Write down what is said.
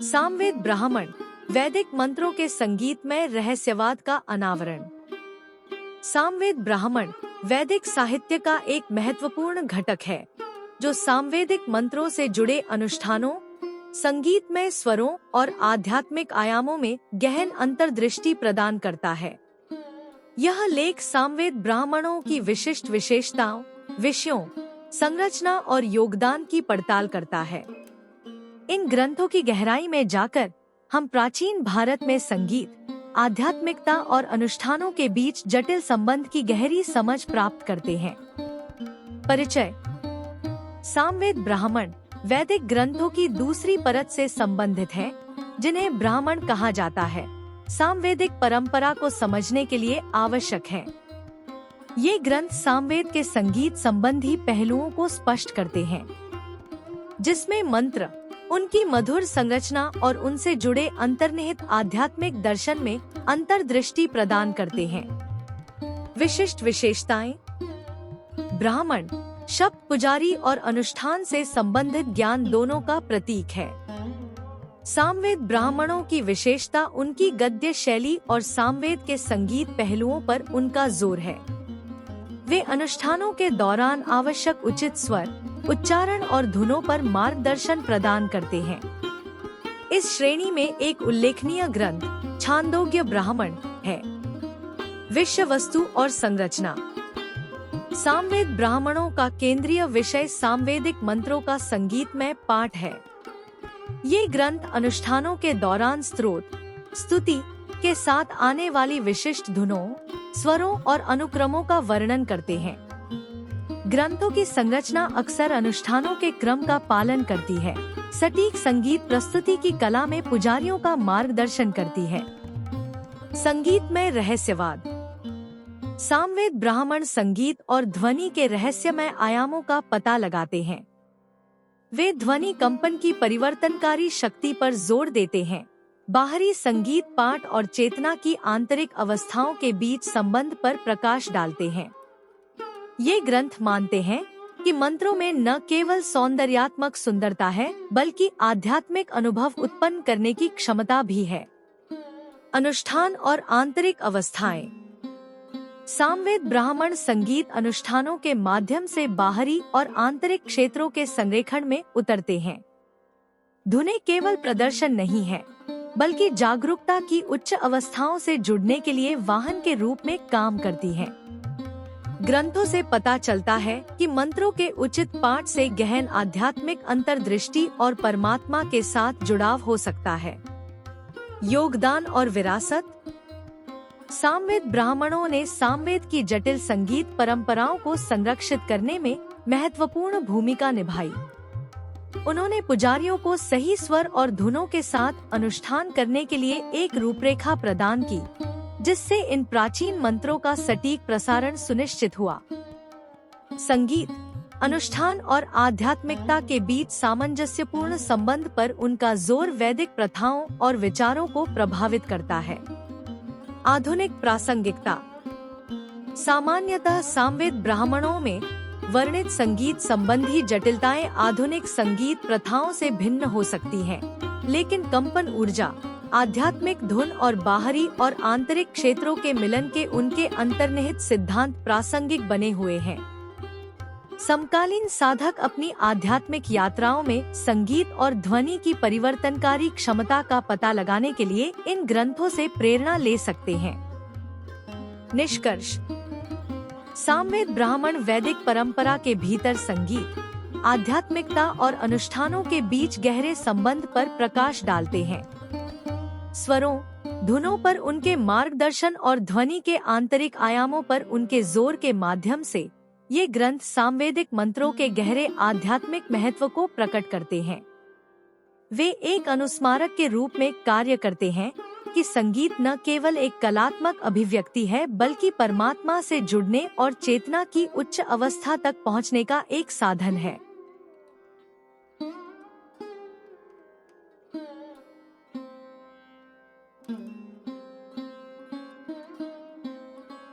सामवेद ब्राह्मण वैदिक मंत्रों के संगीतमय रहस्यवाद का अनावरण। सामवेद ब्राह्मण वैदिक साहित्य का एक महत्वपूर्ण घटक है, जो सामवेदिक मंत्रों से जुड़े अनुष्ठानों, संगीतमय स्वरों और आध्यात्मिक आयामों में गहन अंतर्दृष्टि प्रदान करता है। यह लेख सामवेद ब्राह्मणों की विशिष्ट विशेषताओं, विषयों, संरचना और योगदान की पड़ताल करता है। इन ग्रंथों की गहराई में जाकर हम प्राचीन भारत में संगीत, आध्यात्मिकता और अनुष्ठानों के बीच जटिल संबंध की गहरी समझ प्राप्त करते हैं। परिचय। सामवेद ब्राह्मण वैदिक ग्रंथों की दूसरी परत से संबंधित है, जिन्हें ब्राह्मण कहा जाता है। सामवेदिक परंपरा को समझने के लिए आवश्यक है। ये ग्रंथ सामवेद के संगीत संबंधी पहलुओं को स्पष्ट करते हैं, जिसमें मंत्र, उनकी मधुर संरचना और उनसे जुड़े अंतर्निहित आध्यात्मिक दर्शन में अंतर्दृष्टि प्रदान करते हैं। विशिष्ट विशेषताएं। ब्राह्मण शब्द पुजारी और अनुष्ठान से संबंधित ज्ञान दोनों का प्रतीक है। सामवेद ब्राह्मणों की विशेषता उनकी गद्य शैली और सामवेद के संगीत पहलुओं पर उनका जोर है। वे अनुष्ठानों के दौरान आवश्यक उचित स्वर, उच्चारण और धुनों पर मार्गदर्शन प्रदान करते हैं। इस श्रेणी में एक उल्लेखनीय ग्रंथ छांदोग्य ब्राह्मण है। विषय वस्तु और संरचना। सामवेद ब्राह्मणों का केंद्रीय विषय सामवेदिक मंत्रों का संगीतमय पाठ है। ये ग्रंथ अनुष्ठानों के दौरान स्तोत्र, स्तुति के साथ आने वाली विशिष्ट धुनों, स्वरों और अनुक्रमों का वर्णन करते हैं। ग्रंथों की संरचना अक्सर अनुष्ठानों के क्रम का पालन करती है। सटीक संगीत प्रस्तुति की कला में पुजारियों का मार्गदर्शन करती है। संगीतमय रहस्यवाद। सामवेद ब्राह्मण संगीत और ध्वनि के रहस्यमय आयामों का पता लगाते हैं। वे ध्वनि कंपन की परिवर्तनकारी शक्ति पर जोर देते हैं, बाहरी संगीत पाठ और चेतना की आंतरिक अवस्थाओं के बीच संबंध पर प्रकाश डालते हैं। ये ग्रंथ मानते हैं कि मंत्रों में न केवल सौंदर्यात्मक सुंदरता है, बल्कि आध्यात्मिक अनुभव उत्पन्न करने की क्षमता भी है। अनुष्ठान और आंतरिक अवस्थाएं। सामवेद ब्राह्मण संगीत अनुष्ठानों के माध्यम से बाहरी और आंतरिक क्षेत्रों के संरेखण में उतरते हैं। धुनें केवल प्रदर्शन नहीं है, बल्कि जागरूकता की उच्च अवस्थाओं से जुड़ने के लिए वाहन के रूप में काम करती हैं। ग्रंथों से पता चलता है कि मंत्रों के उचित पाठ से गहन आध्यात्मिक अंतर्दृष्टि और परमात्मा के साथ जुड़ाव हो सकता है। योगदान और विरासत। सामवेद ब्राह्मणों ने सामवेद की जटिल संगीत परंपराओं को संरक्षित करने में महत्वपूर्ण भूमिका निभाई। उन्होंने पुजारियों को सही स्वर और धुनों के साथ अनुष्ठान करने के लिए एक रूपरेखा प्रदान की, जिससे इन प्राचीन मंत्रों का सटीक प्रसारण सुनिश्चित हुआ। संगीत, अनुष्ठान और आध्यात्मिकता के बीच सामंजस्यपूर्ण संबंध पर उनका जोर वैदिक प्रथाओं और विचारों को प्रभावित करता है। आधुनिक प्रासंगिकता। सामान्यतः सामवेद ब्राह्मणों में वर्णित संगीत संबंधी जटिलताएं आधुनिक संगीत प्रथाओं से भिन्न हो सकती हैं, लेकिन कंपन ऊर्जा, आध्यात्मिक धुन और बाहरी और आंतरिक क्षेत्रों के मिलन के उनके अंतर्निहित सिद्धांत प्रासंगिक बने हुए हैं। समकालीन साधक अपनी आध्यात्मिक यात्राओं में संगीत और ध्वनि की परिवर्तनकारी क्षमता का पता लगाने के लिए इन ग्रंथों से प्रेरणा ले सकते हैं। निष्कर्ष। सामवेद ब्राह्मण वैदिक परंपरा के भीतर संगीत, आध्यात्मिकता और अनुष्ठानों के बीच गहरे संबंध पर प्रकाश डालते हैं। स्वरों, धुनों पर उनके मार्गदर्शन और ध्वनि के आंतरिक आयामों पर उनके जोर के माध्यम से ये ग्रंथ सामवेदिक मंत्रों के गहरे आध्यात्मिक महत्व को प्रकट करते हैं। वे एक अनुस्मारक के रूप में कार्य करते हैं कि संगीत न केवल एक कलात्मक अभिव्यक्ति है, बल्कि परमात्मा से जुड़ने और चेतना की उच्च अवस्था तक पहुंचने का एक साधन है।